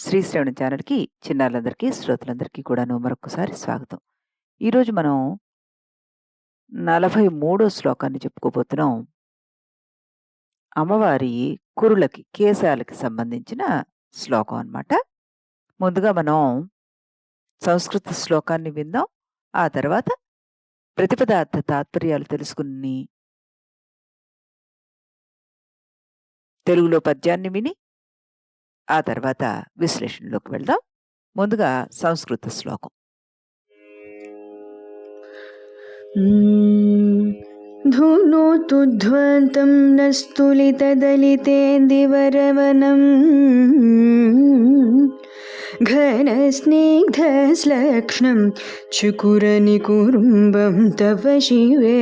శ్రీశ్రవణ ఛానల్‌కి చిన్నారులందరికీ, శ్రోతలందరికీ కూడాను మరొక్కసారి స్వాగతం. ఈరోజు మనం 43 శ్లోకాన్ని చెప్పుకోబోతున్నాం. అమ్మవారి కురులకి, కేశాలకి సంబంధించిన శ్లోకం అన్నమాట. ముందుగా మనం సంస్కృత శ్లోకాన్ని విందాం. ఆ తర్వాత ప్రతిపదార్థ తాత్పర్యాలు తెలుసుకుని, తెలుగులో పద్యాన్ని విని, ఆ తర్వాత విశ్లేషణలోకి వెళ్దాం. ముందుగా సంస్కృత శ్లోకం. धुनोतु ध्वन्तं न स्तुलितदलितेन्दिवरवनं घनस्निग्धश्लक्ष्णं चुकुरनिकुरुम्बं तव शिवे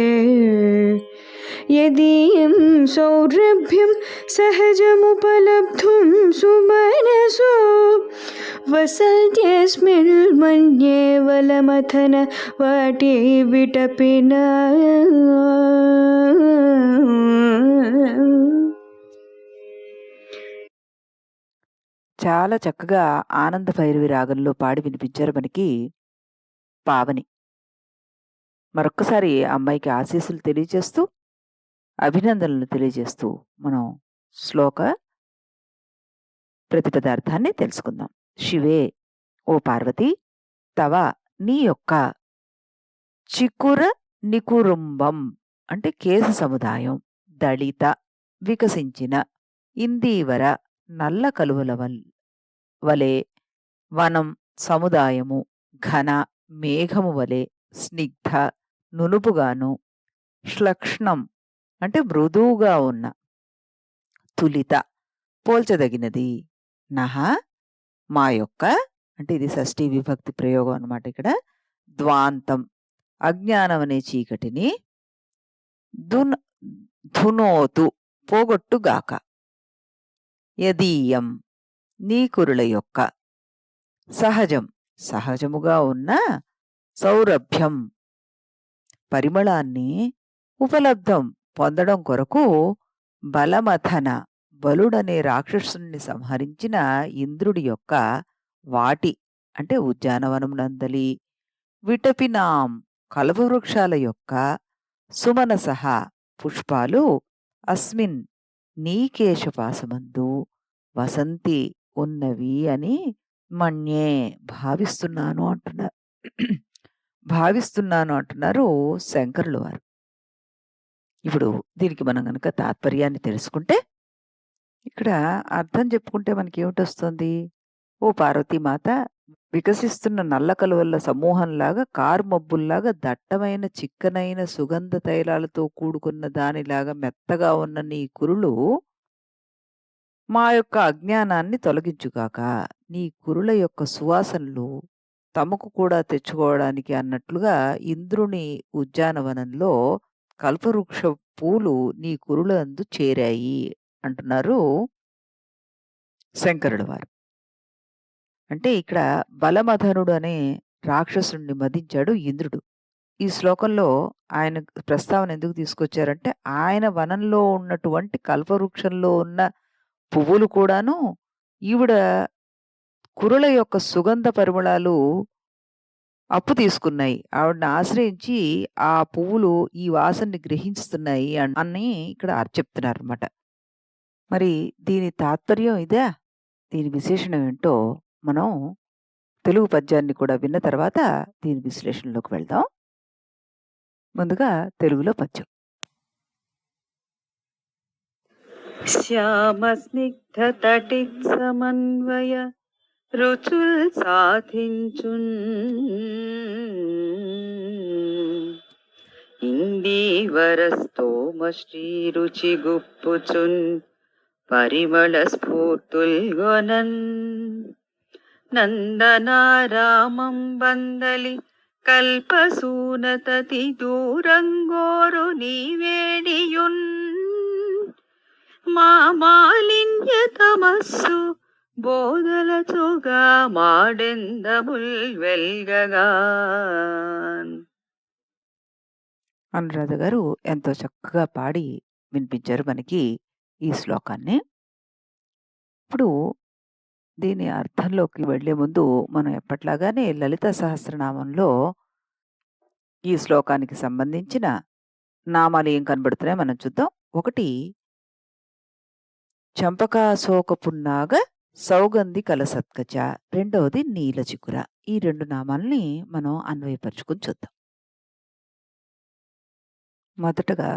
यदीयं सौरभ्यं सहजमुपलब्धुं सुमनसो वसन्त्यस्मिन्मन्ये वलमथन वाटे विटपिना చాలా చక్కగా ఆనంద భైరవి రాగంలో పాడి వినిపించారు మనకి పావని. మరొక్కసారి ఆ అమ్మాయికి ఆశీస్సులు తెలియజేస్తూ, అభినందనలు తెలియజేస్తూ మనం శ్లోక ప్రతిపదార్థాన్ని తెలుసుకుందాం. శివే, ఓ పార్వతి, తవ, నీ యొక్క, చికుర నికురుంబం అంటే కేశ సముదాయం, దళిత వికసించిన, ఇందీవర నల్ల కలువల వలె, వనం సముదాయము, ఘన మేఘము వలె, స్నిగ్ధ నునుపుగాను, శ్లక్ష్ణం అంటే మృదువుగా ఉన్న, తులిత పోల్చదగినది, నహ మా యొక్క అంటే ఇది షష్ఠీ విభక్తి ప్రయోగం అన్నమాట. ఇక్కడ ద్వాంతం అజ్ఞానం అనే చీకటిని, దున్ ధునోతు పోగొట్టుగాక, యదీయం నీ కురుల యొక్క, సహజం సహజముగా ఉన్న, సౌరభ్యం పరిమళాన్ని, ఉపలబ్ధం పొందడం కొరకు, బలమథన బలుడనే రాక్షసుని సంహరించిన ఇంద్రుడి యొక్క, వాటి అంటే ఉద్యానవనమునందలి, విటపినాం కల్పవృక్షాల యొక్క, సుమనసహ పుష్పాలు, అస్మిన్ నీ కేశపాసమందు, వసంతి ఉన్నవి అని మన్యే భావిస్తున్నాను అంటున్నారు. భావిస్తున్నాను అంటున్నారు శంకరుల వారు. ఇప్పుడు దీనికి మనం గనక తాత్పర్యాన్ని తెలుసుకుంటే, ఇక్కడ అర్థం చెప్పుకుంటే మనకేమిటొస్తుంది? ఓ పార్వతీమాత, వికసిస్తున్న నల్ల కలువల సమూహంలాగా, కారు మబ్బుల్లాగా దట్టమైన చిక్కనైన సుగంధ తైలాలతో కూడుకున్న దానిలాగా మెత్తగా ఉన్న నీ కురులు మా యొక్క అజ్ఞానాన్ని తొలగించుగాక. నీ కురుల యొక్క సువాసనలు తమకు కూడా తెచ్చుకోవడానికి అన్నట్లుగా ఇంద్రుని ఉద్యానవనంలో కల్పవృక్ష పూలు నీ కురులందు చేరాయి అంటున్నారు శంకరుల వారు. అంటే ఇక్కడ బలమథనుడు అనే రాక్షసుడిని మదించాడు ఇంద్రుడు. ఈ శ్లోకంలో ఆయన ప్రస్తావన ఎందుకు తీసుకొచ్చారంటే, ఆయన వనంలో ఉన్నటువంటి కల్పవృక్షంలో ఉన్న పువ్వులు కూడాను ఈవిడ కురుల యొక్క సుగంధ పరిమళాలు అప్పు తీసుకున్నాయి. ఆవిడని ఆశ్రయించి ఆ పువ్వులు ఈ వాసనని గ్రహిస్తున్నాయి అని ఇక్కడ చెప్తున్నారన్నమాట. మరి దీని తాత్పర్యం ఇదా? దీని విశేషణం ఏంటో మనం తెలుగు పద్యాన్ని కూడా విన్న తర్వాత దీని విశ్లేషణలోకి వెళ్దాం. ముందుగా తెలుగులో పద్యం. శ్యామస్నిగ్ధతటిత్ సమన్వయ రుచుల్ సాధించున్ ఇందీవరస్తోమ శ్రీరుచి గుప్పుచున్ పరిమళ స్ఫూర్తుల్గొనన్ నందనారామం బందలి కల్పసూనతతి దూరంగోరు నీవేడియున్ మా మాలిన్య తమస్సు బోధలచుగా మాడెందముల్ వెల్గగా. అనురాధ గారు ఎంతో చక్కగా పాడి వినిపించారు మనకి ఈ శ్లోకాన్ని. ఇప్పుడు దీని అర్థంలోకి వెళ్ళే ముందు మనం ఎప్పట్లాగానే లలిత సహస్రనామంలో ఈ శ్లోకానికి సంబంధించిన నామాలు ఏం కనబడుతున్నాయో మనం చూద్దాం. ఒకటి చంపకాశోక పున్నాగ సౌగంధి కలసత్కచ, రెండవది నీలచికుర. ఈ 2 నామాల్ని మనం అన్వయపరుచుకొని చూద్దాం. మొదటగా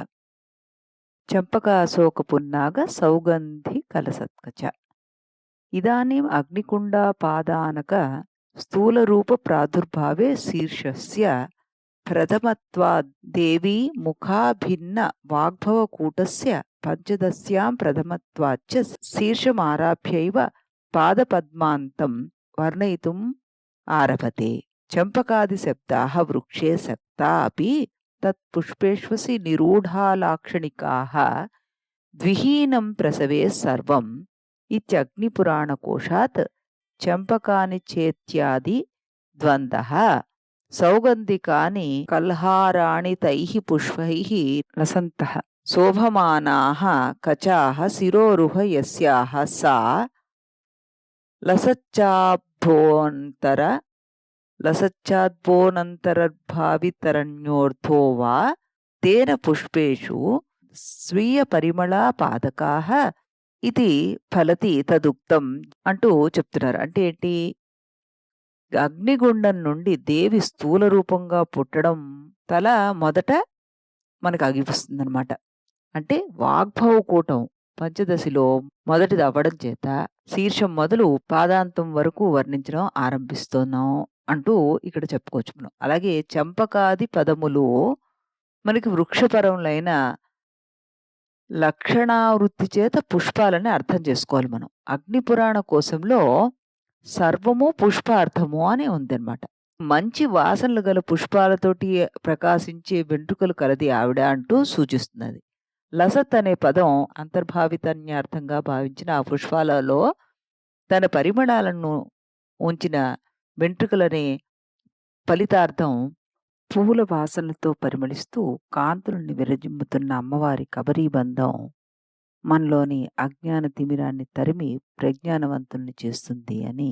చంపకాశోక పున్నాగ సౌగంధి కలసత్కచ. ఇదానీం అగ్నికుండాపాదానక స్థూలరూప ప్రాదుర్భావే శీర్షస్య ప్రథమత్వాద్ దేవీ ముఖాభిన్న వాగ్భవకూటస్య పంచదశ్యాం ప్రథమత్వాచ్చ శీర్షమారాభ్యైవ పాదపద్మాంతం వర్ణయితుం ఆరభతే. చంపకాదిశబ్దాః వృక్షే సక్తా అపి తత్పుష్పేష్వసి నిరూఢాలాక్షణికాః ద్విహీనం ప్రసవే సర్వం ఇత్యగ్నిపురాణకోశాత్ చంపకాని చేత్యాది ద్వంద్వః సౌగంధికాని కల్హారాణి తైః పుష్పైః లసन्तః శోభమానాః కచాః శిరోరుహ యస్యాః సా లసచ్చాభోంతర లసచ్చాద్భోనంతరర్భావితరణ్యోర్థో వా తేన పుష్పేషు స్వీయ పరిమళా పాదకాః ఇది ఫలతి తదుక్తం అంటూ చెప్తున్నారు. అంటే ఏంటి? అగ్నిగుండం నుండి దేవి స్థూల రూపంగా పుట్టడం తల మొదట మనకు అగిపిస్తుందనమాట. అంటే వాగ్భవకూటం పంచదశిలో మొదటిది అవ్వడం చేత శీర్షం మొదలు పాదాంతం వరకు వర్ణించడం ఆరంభిస్తున్నాం అంటూ ఇక్కడ చెప్పుకోవచ్చు మనం. అలాగే చంపకాది పదములు మనకి వృక్షపరములైన లక్షణావృత్తి చేత పుష్పాలని అర్థం చేసుకోవాలి మనం. అగ్నిపురాణ కోశంలో సర్వము పుష్పార్థము అని ఉందన్నమాట. మంచి వాసనలు గల పుష్పాలతోటి ప్రకాశించే వెంట్రుకలు కలది ఆవిడ అంటూ సూచిస్తున్నది. లసత్ అనే పదం అంతర్భావితన్యార్థంగా భావించిన ఆ పుష్పాలలో తన పరిమళాలను ఉంచిన వెంట్రుకలనే ఫలితార్థం పువ్వుల వాసనలతో పరిమళిస్తూ కాంతులను విరజిమ్ముతున్న అమ్మవారి కబరీబంధం మనలోని అజ్ఞాన తిమిరాన్ని తరిమి ప్రజ్ఞానవంతుల్ని చేస్తుంది అని,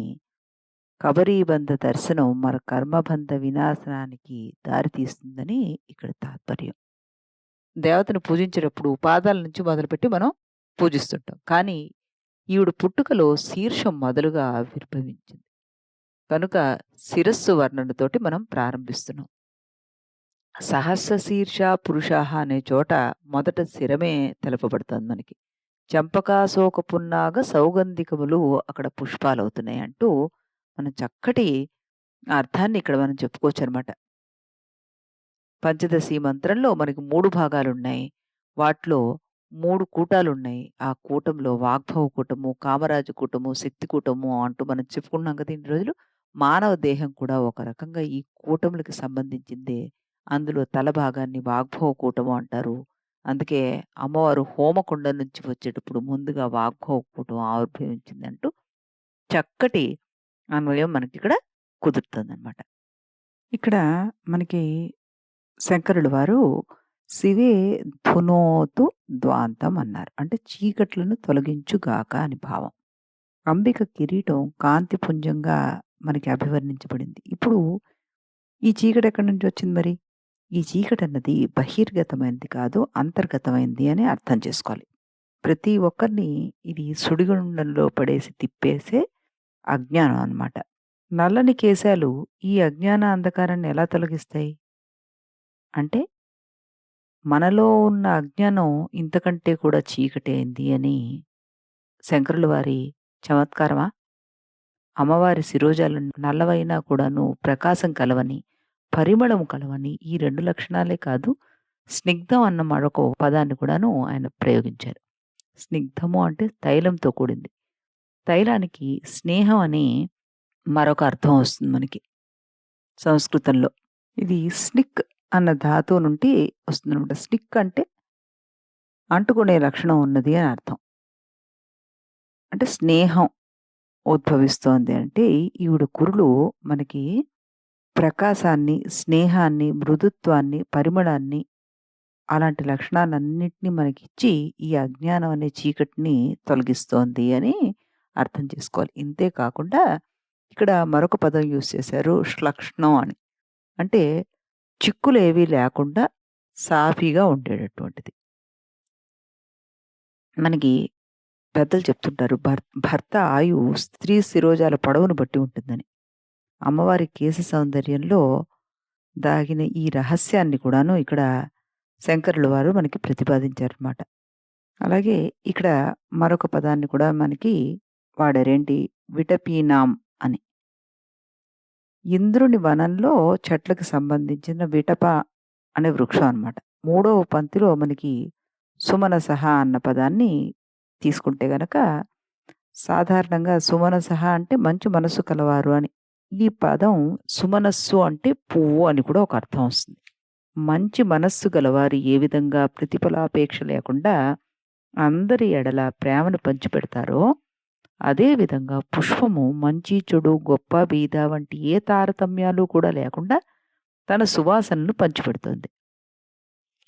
కబరీబంధ దర్శనం మన కర్మబంధ వినాశనానికి దారితీస్తుందని ఇక్కడ తాత్పర్యం. దేవతను పూజించేటప్పుడు పాదాల నుంచి మొదలుపెట్టి మనం పూజిస్తుంటాం. కానీ ఈవిడ పుట్టుకలో శీర్షం మొదలుగా ఆవిర్భవించింది కనుక శిరస్సు వర్ణనతోటి మనం ప్రారంభిస్తున్నాం. సహస్ర శీర్ష పురుషాహ అనే చోట మొదట శిరమే తెలపబడుతుంది మనకి. చంపకాశోక పున్నాగ సౌగంధికములు అక్కడ పుష్పాలవుతున్నాయి అంటూ మనం చక్కటి అర్థాన్ని ఇక్కడ మనం చెప్పుకోవచ్చు అనమాట. పంచదశి మంత్రంలో మనకి 3 భాగాలున్నాయి. వాటిలో 3 కూటాలున్నాయి. ఆ కూటంలో వాగ్భవ కూటము, కామరాజు కూటము, శక్తి కూటము అంటూ మనం చెప్పుకున్నాం కదా ఇన్ని రోజులు. మానవ దేహం కూడా ఒక రకంగా ఈ కూటములకి సంబంధించిందే. అందులో తల భాగాన్ని వాగ్భవ కూటము అంటారు. అందుకే అమ్మవారు హోమకుండం నుంచి వచ్చేటప్పుడు ముందుగా వాగ్భవ కూటం ఆవిర్భవించిందంటూ చక్కటి అన్వయం మనకిక్కడ కుదురుతుందనమాట. ఇక్కడ మనకి శంకరులు వారు శివే ధునోతు ద్వాంతం అన్నారు. అంటే చీకట్లను తొలగించుగాక అని భావం. అంబిక కిరీటం కాంతిపుంజంగా మనకి అభివర్ణించబడింది. ఇప్పుడు ఈ చీకటి ఎక్కడి నుంచి వచ్చింది మరి? ఈ చీకటి అన్నది బహిర్గతమైనది కాదు, అంతర్గతమైంది అని అర్థం చేసుకోవాలి. ప్రతి ఒక్కరిని ఇది సుడిగుండంలో పడేసి తిప్పేసే అజ్ఞానం అన్నమాట. నల్లని కేశాలు ఈ అజ్ఞాన అంధకారాన్ని ఎలా తొలగిస్తాయి? అంటే మనలో ఉన్న అజ్ఞానం ఇంతకంటే కూడా చీకటైంది అని శంకరుల వారి చమత్కారమా? అమ్మవారి శిరోజాలు నల్లవైనా కూడాను ప్రకాశం కలవని, పరిమళం కలవని ఈ 2 లక్షణాలే కాదు, స్నిగ్ధం అన్న మరొక పదాన్ని కూడాను ఆయన ప్రయోగించారు. స్నిగ్ధము అంటే తైలంతో కూడింది. తైలానికి స్నేహం అని మరొక అర్థం వస్తుంది మనకి సంస్కృతంలో. ఇది స్నిక్ అన్న ధాతువు నుండి వస్తుందనమాట. స్నిక్ అంటే అంటుకునే లక్షణం ఉన్నది అని అర్థం. అంటే స్నేహం ఉద్భవిస్తోంది అంటే ఈవిడ కురులు మనకి ప్రకాశాన్ని, స్నేహాన్ని, మృదుత్వాన్ని, పరిమళాన్ని అలాంటి లక్షణాలన్నిటిని మనకిచ్చి ఈ అజ్ఞానం అనే చీకటిని తొలగిస్తోంది అని అర్థం చేసుకోవాలి. ఇంతే కాకుండా ఇక్కడ మరొక పదం యూజ్ చేశారు శ్లక్ష్ణం అని. అంటే చిక్కులేవి లేకుండా సాఫీగా ఉండేటటువంటిది. మనకి పెద్దలు చెప్తుంటారు భర్త ఆయువు స్త్రీ శిరోజాల పొడవును బట్టి ఉంటుందని. అమ్మవారి కేశ సౌందర్యంలో దాగిన ఈ రహస్యాన్ని కూడాను ఇక్కడ శంకరుల వారు మనకి ప్రతిపాదించారనమాట. అలాగే ఇక్కడ మరొక పదాన్ని కూడా మనకి వాడారేంటి విటపీనాం అని. ఇంద్రుని వనంలో చెట్లకు సంబంధించిన విటప అనే వృక్షం అనమాట. మూడవ పంక్తిలో మనకి సుమనసః అన్న పదాన్ని తీసుకుంటే గనక సాధారణంగా సుమనసః అంటే మంచి మనస్సు కలవారు అని. ఈ పదం సుమనస్సు అంటే పువ్వు అని కూడా ఒక అర్థం వస్తుంది. మంచి మనస్సు గలవారు ఏ విధంగా ప్రతిఫలాపేక్ష లేకుండా అందరి ఎడల ప్రేమను పంచిపెడతారో, అదే విధంగా పుష్పము మంచి, చెడు, గొప్ప, బీద వంటి ఏ తారతమ్యాలు కూడా లేకుండా తన సువాసనను పంచిపెడుతుంది.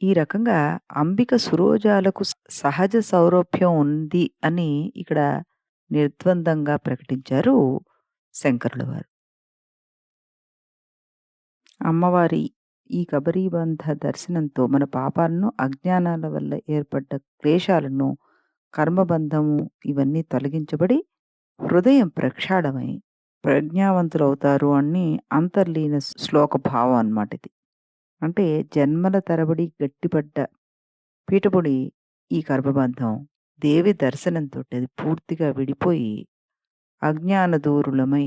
ఈ రకంగా అంబిక సురోజాలకు సహజ సౌరభ్యం ఉంది అని ఇక్కడ నిర్ద్వందంగా ప్రకటించారు శంకరుల వారు. అమ్మవారి ఈ కబరీబంధ దర్శనంతో మన పాపాలను, అజ్ఞానాల వల్ల ఏర్పడ్డ క్లేశాలను, కర్మబంధము ఇవన్నీ తొలగించబడి హృదయం ప్రక్షాళమై ప్రజ్ఞావంతులవుతారు అని అంతర్లీన శ్లోక భావం అన్నమాట ఇది. అంటే జన్మల తరబడి గట్టిపడ్డ పీఠపుడి ఈ గర్భబంధం దేవి దర్శనంతోటి అది పూర్తిగా విడిపోయి అజ్ఞాన దూరులమై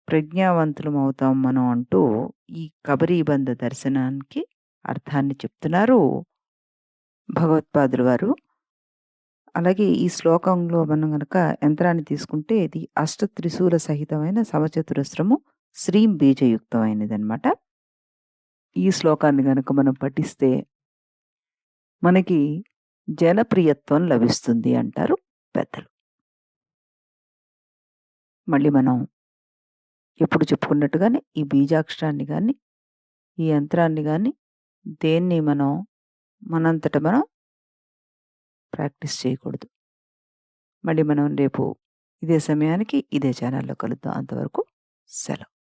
ప్రజ్ఞావంతులమవుతాం మనం అంటూ ఈ కబరీబంధ దర్శనానికి అర్థాన్ని చెప్తున్నారు భగవత్పాదుల వారు. అలాగే ఈ శ్లోకంలో మనం గనక యంత్రాన్ని తీసుకుంటే ఇది అష్టత్రిశూల సహితమైన సమచతురస్రము శ్రీం బీజయుక్తమైనదనమాట. ఈ శ్లోకాన్ని గనక మనం పఠిస్తే మనకి జనప్రియత్వం లభిస్తుంది అంటారు పెద్దలు. మళ్ళీ మనం ఎప్పుడు చెప్పుకున్నట్టుగానే ఈ బీజాక్షరాన్ని గాని, ఈ యంత్రాన్ని గాని దేన్ని మనంతట మనం ప్రాక్టీస్ చేయకూడదు. మళ్ళీ మనం రేపు ఇదే సమయానికి ఇదే ఛానల్‌లో కలుద్దాం. అంతవరకు సెలవు.